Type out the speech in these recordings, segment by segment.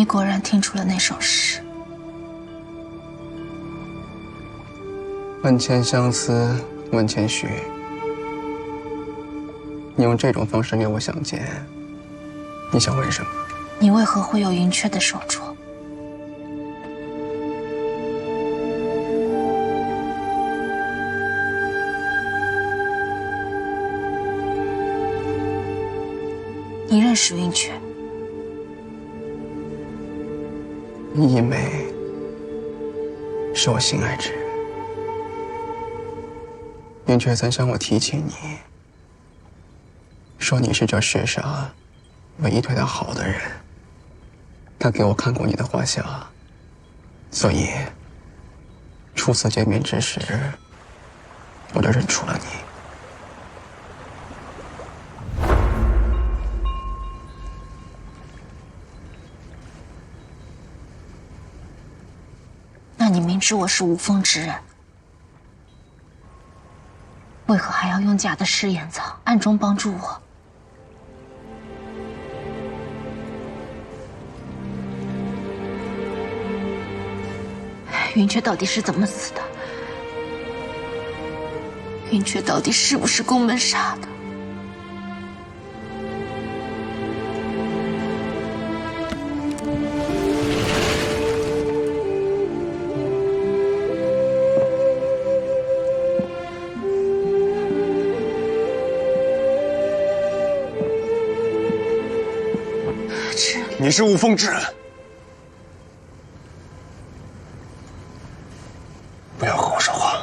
果然听出了那首诗。问前相思，问前许。你用这种方式令我想见，你想问什么？你为何会有云雀的手镯？你认识云雀？一梅是我心爱之人。云雀曾向我提起你，说你是这世上唯一对他好的人。他给我看过你的画像，所以初次见面之时，我就认出了你。那你明知我是无风之人，为何还要用假的誓言藏，暗中帮助我？云雀到底是怎么死的？云雀到底是不是宫门杀的？你是无风之人，不要和我说话。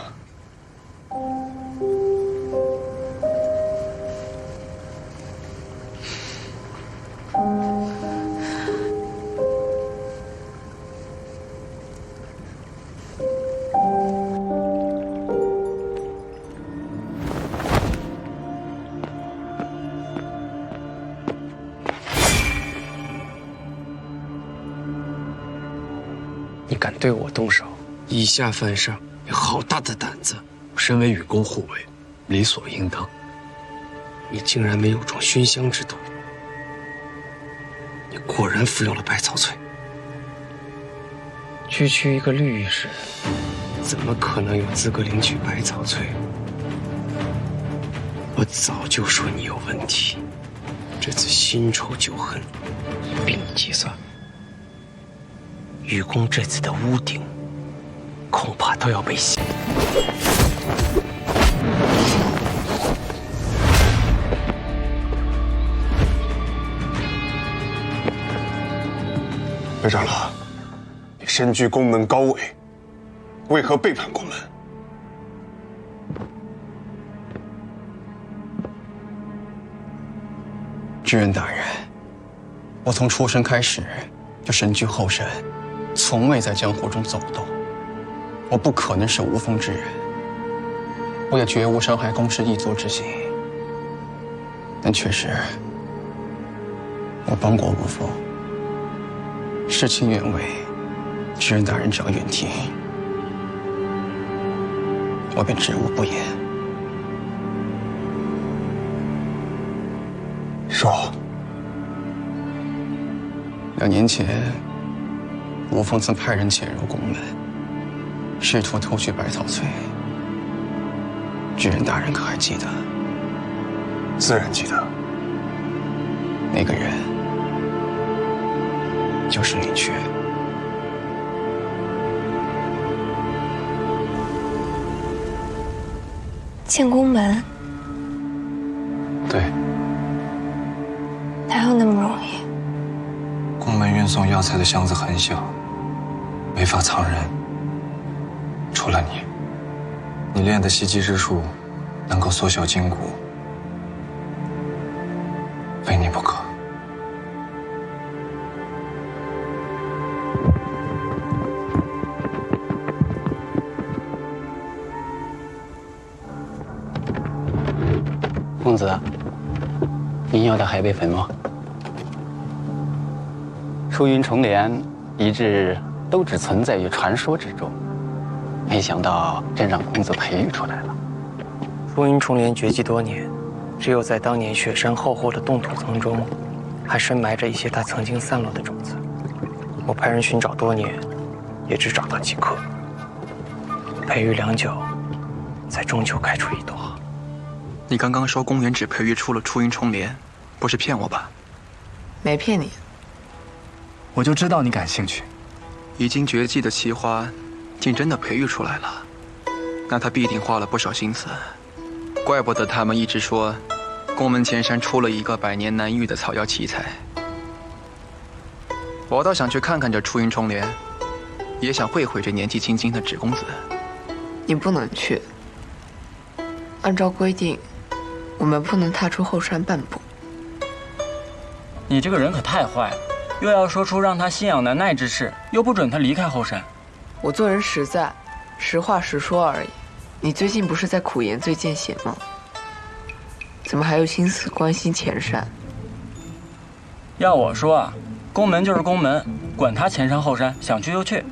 你敢对我动手，以下犯上，你好大的胆子！我身为与公护卫，理所应当。你竟然没有装熏香之毒，你果然服用了百草萃。区区一个绿玉氏，怎么可能有资格领取百草萃？我早就说你有问题，这次新仇旧恨，一并计算。愚公这次的屋顶，恐怕都要被掀。魏长老，你身居宫门高位，为何背叛宫门？知人大人，我从出生开始就身居后山，从未在江湖中走动。我不可能是无风之人，我也绝无伤害宫室一族之心。但确实，我帮过无风。事情原委，知人大人只要愿听，我便知无不言。说。2年前，吴凤曾派人潜入宫门，试图偷取百草萃。知人大人可还记得？自然记得。那个人就是云雀。进宫门，对，哪有那么容易？宫门运送药材的箱子很小，没法藏人。除了你，你练的袭击之术能够缩小筋骨，非你不可。公子，您要的还备粉吗？出云重帘一直都只存在于传说之中，没想到真让公子培育出来了。出云重帘绝迹多年，只有在当年雪山厚厚的冻土层中，还深埋着一些它曾经散落的种子。我派人寻找多年，也只找到几颗，培育良久，才终究开出一朵。你刚刚说公园只培育出了出云重莲，不是骗我吧？没骗你。我就知道你感兴趣。已经绝迹的奇花，竟真的培育出来了，那他必定花了不少心思。怪不得他们一直说，宫门前山出了一个百年难遇的草药奇才。我倒想去看看这出云重莲，也想会会这年纪轻轻的纸公子。你不能去。按照规定，我们不能踏出后山半步。你这个人可太坏了，又要说出让他心痒难耐之事，又不准他离开后山。我做人实在，实话实说而已。你最近不是在苦研最见血吗？怎么还有心思关心前山？要我说啊，宫门就是宫门，管他前山后山，想去就去。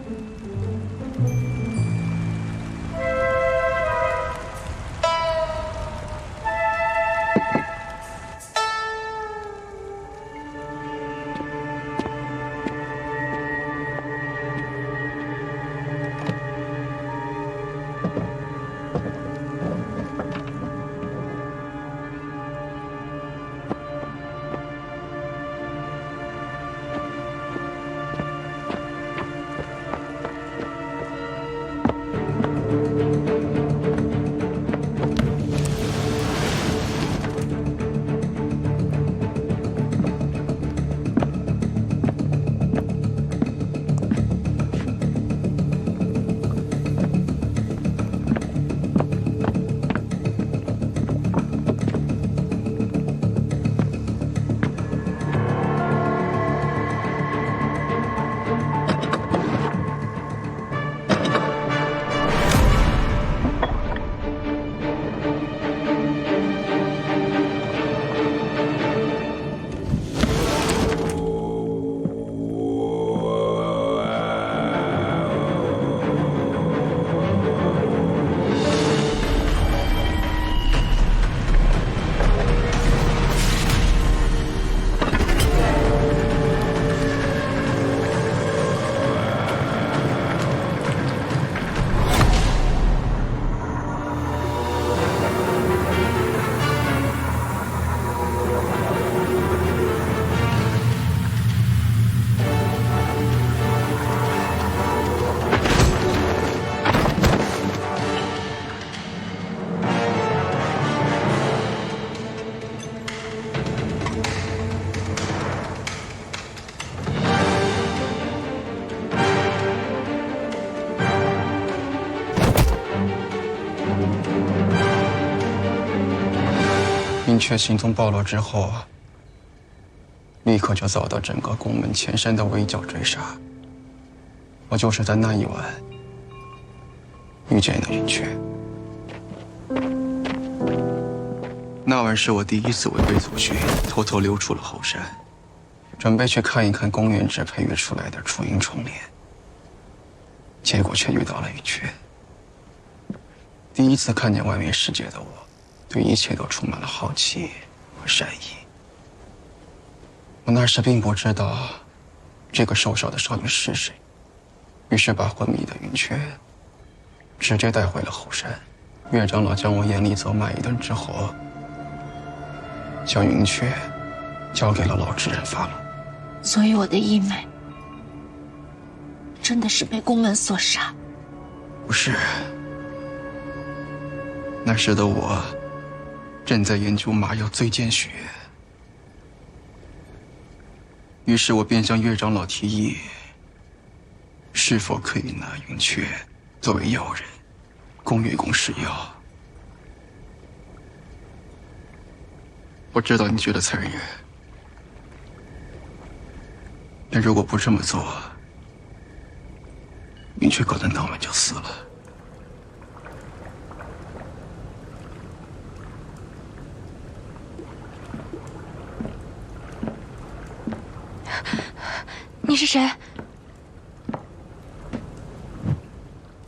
云雀行踪暴露之后，立刻就遭到整个宫门前山的围剿追杀。我就是在那一晚遇见了云雀。那晚是我第一次违背祖训，偷偷溜出了后山，准备去看一看公园只培育出来的出云重莲，结果却遇到了云雀。第一次看见外面世界的我，对一切都充满了好奇和善意。我那时并不知道这个瘦小的少女是谁，于是把昏迷的云雀直接带回了后山。岳长老将我严厉责骂一顿之后，将云雀交给了老执人发落。所以我的义妹真的是被宫门所杀？不是，那时的我正在研究麻药醉剑穴，于是我便向岳长老提议，是否可以拿云雀作为药人，供月宫试药。我知道你觉得残忍，但如果不这么做，云雀可能当晚就死了。你是谁？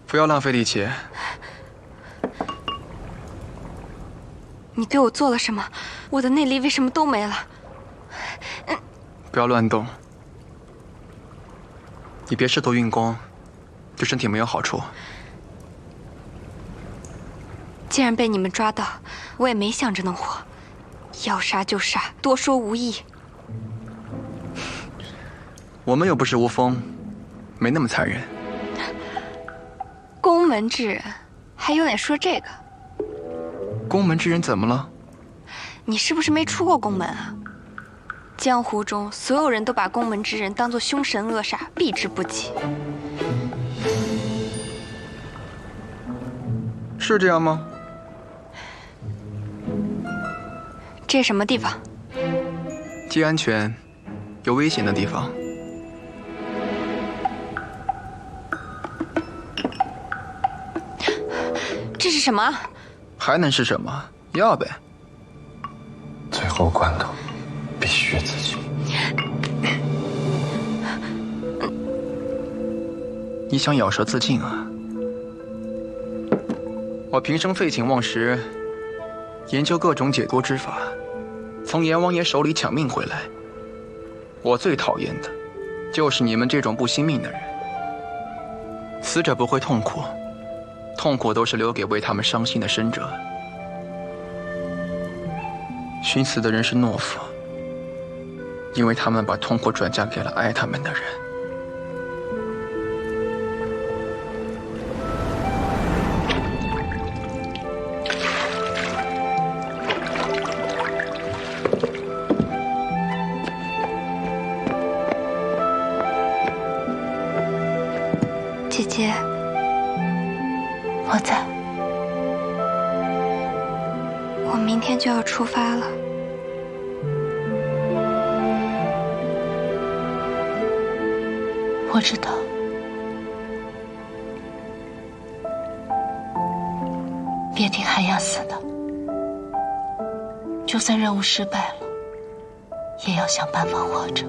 不要浪费力气。你对我做了什么？我的内力为什么都没了？不要乱动。你别试图运功，对身体没有好处。既然被你们抓到，我也没想着能活，要杀就杀，多说无益。我们又不是无风，没那么残忍。宫门之人，还有脸说这个？宫门之人怎么了？你是不是没出过宫门啊？江湖中所有人都把宫门之人当作凶神恶煞，避之不及。是这样吗？这什么地方？既安全又危险的地方。这是什么？还能是什么？要呗。最后关头，必须自己。你想咬舌自尽啊？我平生废寝忘食，研究各种解毒之法，从阎王爷手里抢命回来。我最讨厌的，就是你们这种不惜命的人。死者不会痛苦，痛苦都是留给为他们伤心的生者。寻死的人是懦夫，因为他们把痛苦转嫁给了爱他们的人。姐姐，我在。我明天就要出发了。我知道。别听还要死的，就算任务失败了，也要想办法活着。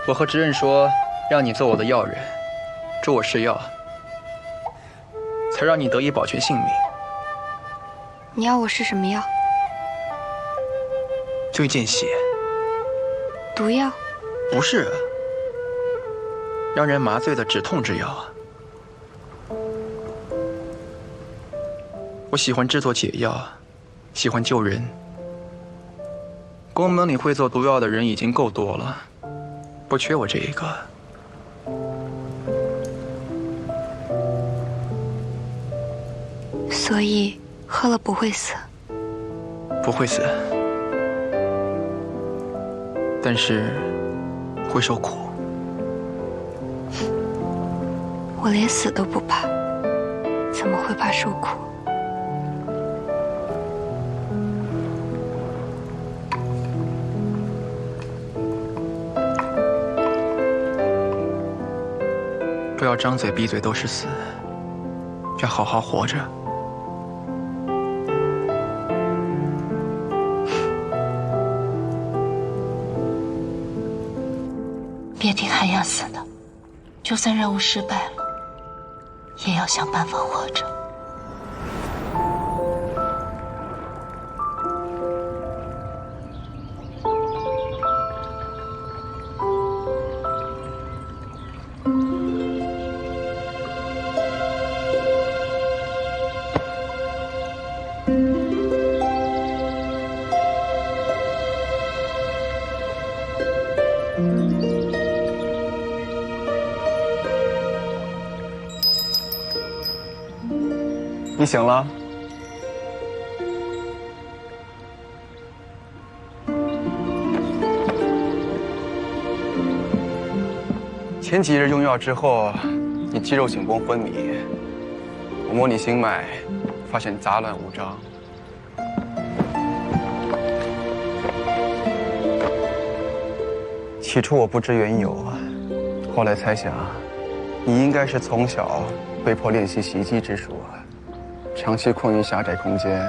我和执刃说，让你做我的药人，助我试药，才让你得以保全性命。你要我试什么药？就一见血。毒药？不是，让人麻醉的止痛之药。我喜欢制作解药，喜欢救人。宫门里会做毒药的人已经够多了，不缺我这一个。所以喝了不会死？不会死，但是会受苦。我连死都不怕，怎么会怕受苦？不要张嘴闭嘴都是死，要好好活着。别听还要死的，就算任务失败了，也要想办法活着。你醒了？前几日用药之后，你肌肉紧绷昏迷，我摸你心脉，发现杂乱无章。起初我不知缘由啊，后来猜想，你应该是从小被迫练习袭击之术啊。长期困于狭窄空间，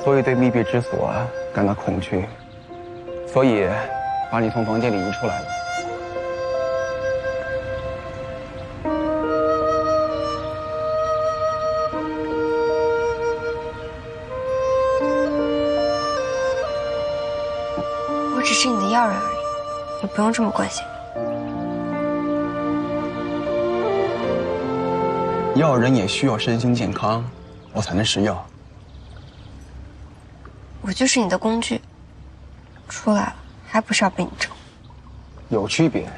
所以对密闭之所感到恐惧，所以把你从房间里移出来了。我只是你的药人而已，你不用这么关心我。药人也需要身心健康，我才能食药。我就是你的工具，出来了还不是要被你整？有区别。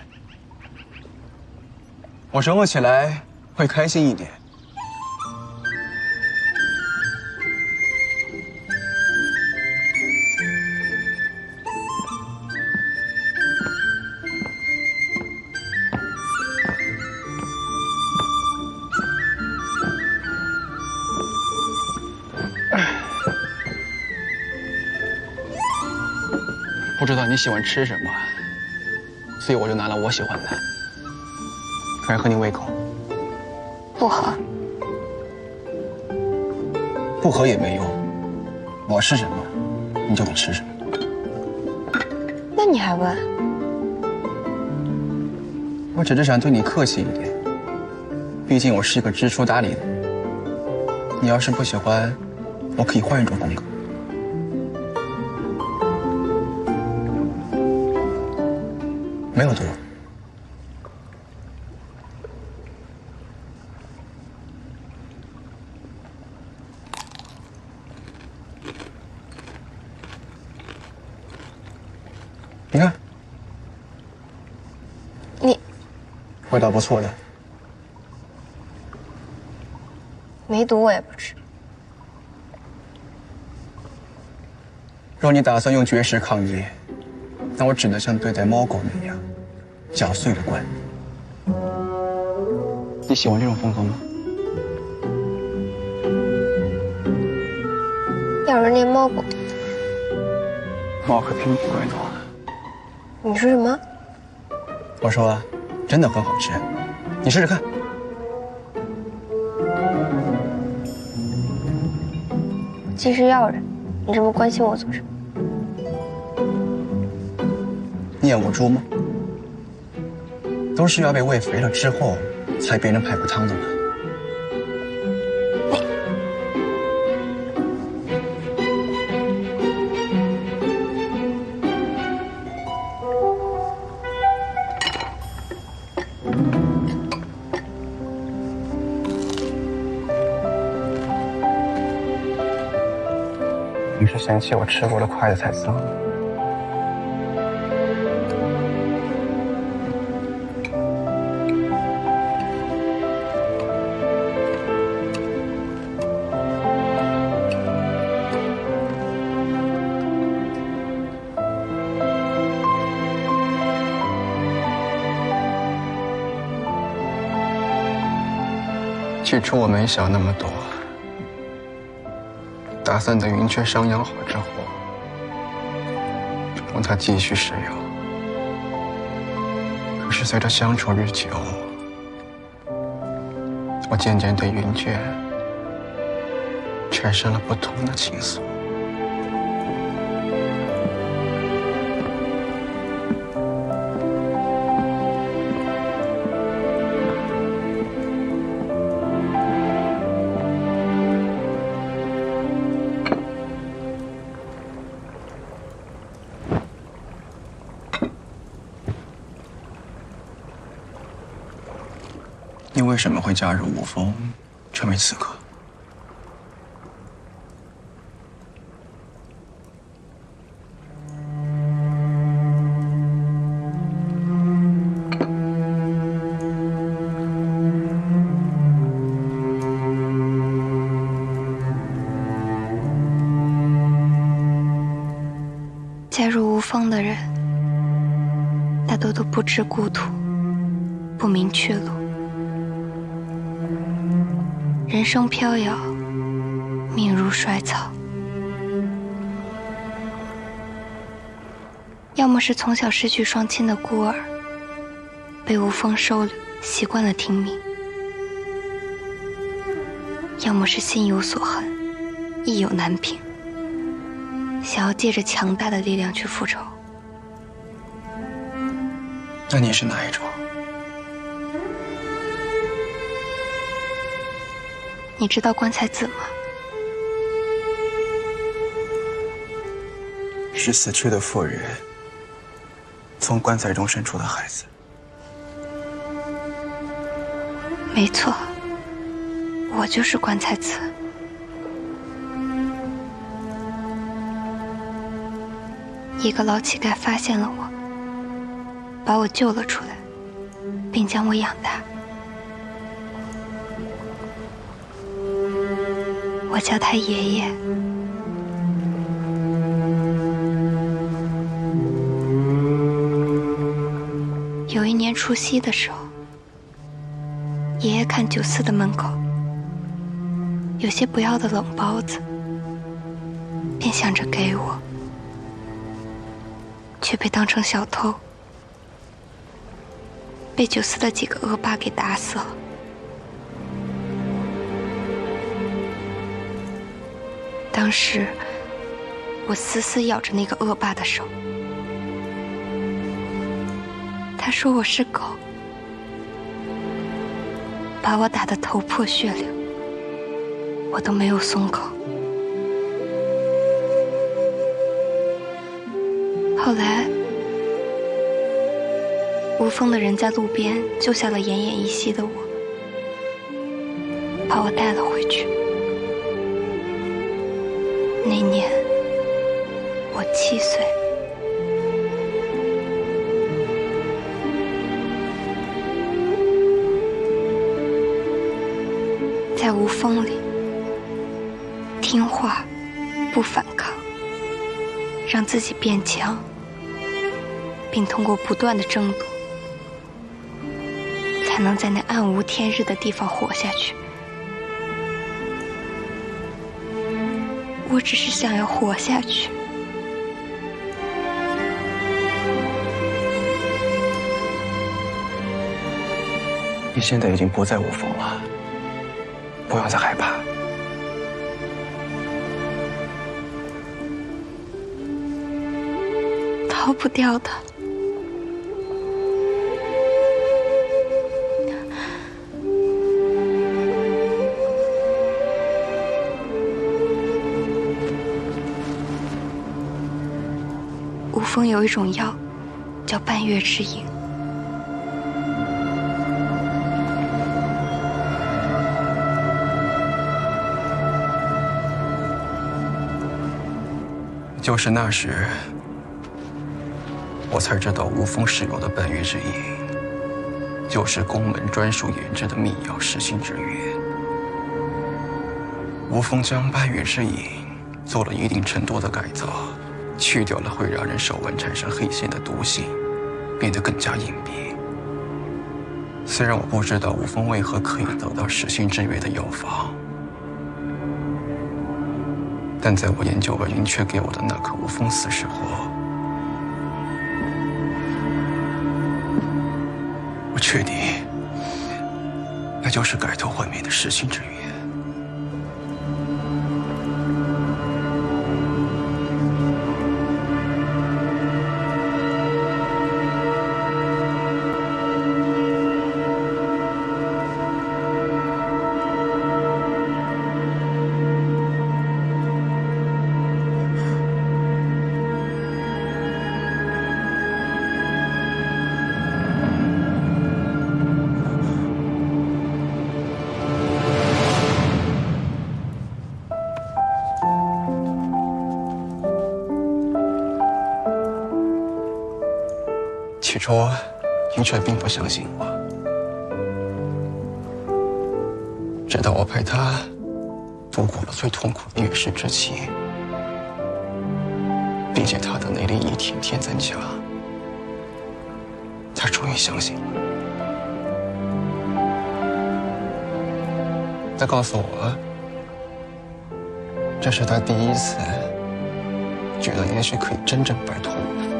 我折磨起来会开心一点。不知道你喜欢吃什么，所以我就拿了我喜欢的，看合你胃口。不合，不合也没用。我吃什么，你就得吃什么。那你还问？我只是想对你客气一点，毕竟我是一个知书达理的人。你要是不喜欢，我可以换一种风格。没有毒。你看，你味道不错的。没毒我也不吃。若你打算用绝食抗议，那我只能像对待猫狗那样，搅碎了灌。你喜欢这种风格吗？要人连猫狗。猫可并不会多。你说什么？我说啊，真的很好吃，你试试看。既是药人，你这么关心我做什么？你养过猪吗？都是要被喂肥了之后，才变成排骨汤的嘛。你是嫌弃我吃过的筷子太脏了？起初我没想那么多，打算等云雀伤养好之后，让它继续食药。可是随着相处日久，我渐渐对云雀产生了不同的情愫。你为什么会加入吴风，成为刺客？加入吴风的人，大多都不知故土，不明去路。人生飘摇，命如衰草。要么是从小失去双亲的孤儿，被吴风收留，习惯了听命；要么是心有所恨，意有难平，想要借着强大的力量去复仇。那你是哪一种？你知道棺材子吗？是死去的妇人从棺材中生出的孩子。没错，我就是棺材子。一个老乞丐发现了我，把我救了出来，并将我养大。我叫他爷爷。有一年除夕的时候，爷爷看酒肆的门口有些不要的冷包子，便想着给我，却被当成小偷，被酒肆的几个恶霸给打死了。当时我死死咬着那个恶霸的手，他说我是狗，把我打得头破血流，我都没有松口。后来无风的人在路边救下了奄奄一息的我，把我带了回去。那年我7岁。在无风里听话，不反抗，让自己变强，并通过不断的争夺，才能在那暗无天日的地方活下去。我只是想要活下去。你现在已经不在无风了，不要再害怕。逃不掉的。无风有一种药，叫半月之影。就是那时，我才知道无风使用的半月之影，就是宫门专属研制的秘药噬心之月。无风将半月之影做了一定程度的改造，去掉了会让人手腕产生黑线的毒性，变得更加隐蔽。虽然我不知道无风为何可以得到噬心之月的药方，但在我研究了云雀给我的那颗无风死石后，我确定，那就是改头换面的噬心之月。起初，云雀并不相信我，直到我陪他度过了最痛苦的月事之期，并且他的内力一天天增强，他终于相信了。他告诉我，这是他第一次觉得也许可以真正摆脱无风。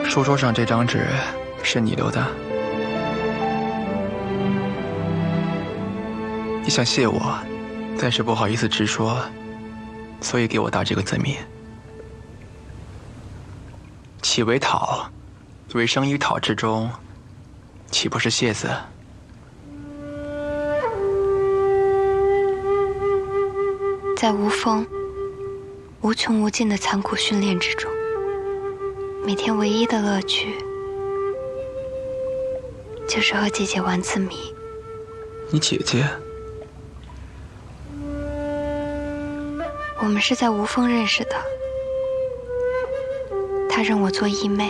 书桌上这张纸是你留的，你想谢我，但是不好意思直说，所以给我打这个字谜。岂为讨，为生于讨之中，岂不是谢字？在无风、无穷无尽的残酷训练之中，每天唯一的乐趣就是和姐姐玩字谜。你姐姐？我们是在无风认识的，她认我做义妹。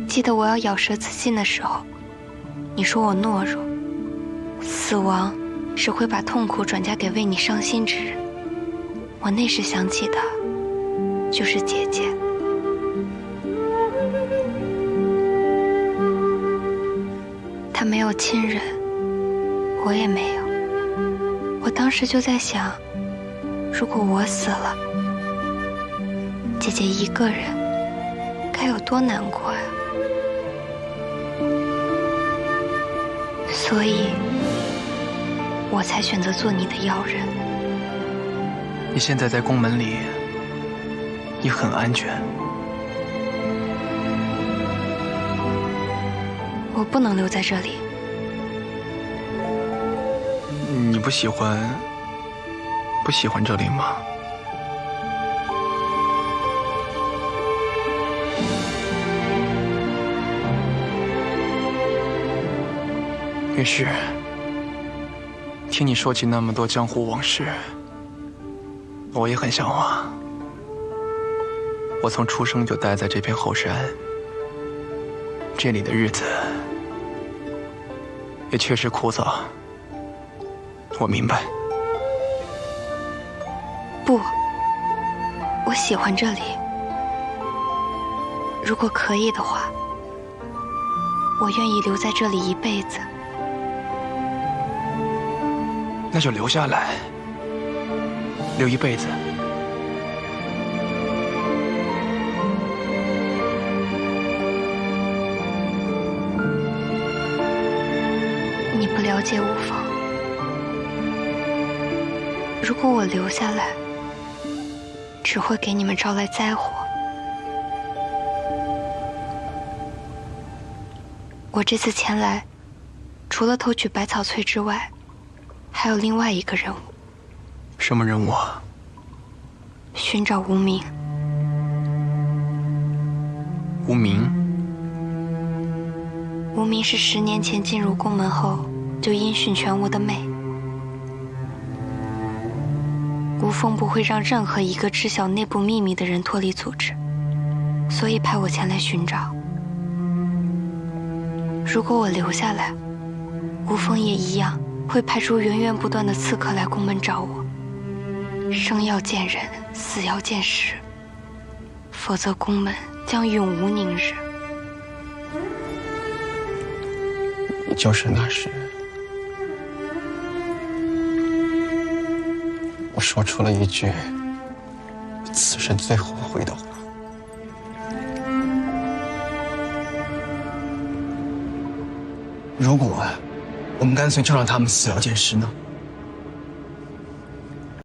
记得我要咬舌自尽的时候，你说我懦弱，死亡是会把痛苦转嫁给为你伤心之人。我那时想起的就是姐姐。她没有亲人，我也没有。我当时就在想，如果我死了，姐姐一个人该有多难过呀。所以我才选择做你的药人。你现在在宫门里也很安全。我不能留在这里。你不喜欢这里吗？也是，听你说起那么多江湖往事，我也很向往。我从出生就待在这片后山，这里的日子也确实枯燥，我明白。不，我喜欢这里。如果可以的话，我愿意留在这里一辈子。那就留下来，留一辈子。你不了解无风，如果我留下来，只会给你们招来灾祸。我这次前来，除了偷取百草翠之外，还有另外一个任务。什么任务啊？寻找无名。无名？无名是10年前进入宫门后就音讯全无的妹。无风不会让任何一个知晓内部秘密的人脱离组织，所以派我前来寻找。如果我留下来，无风也一样会派出源源不断的刺客来宫门找我。生要见人，死要见尸，否则宫门将永无宁日。你就是那时我说出了一句此生最后悔的话。如果我们干脆就让他们死要见尸呢？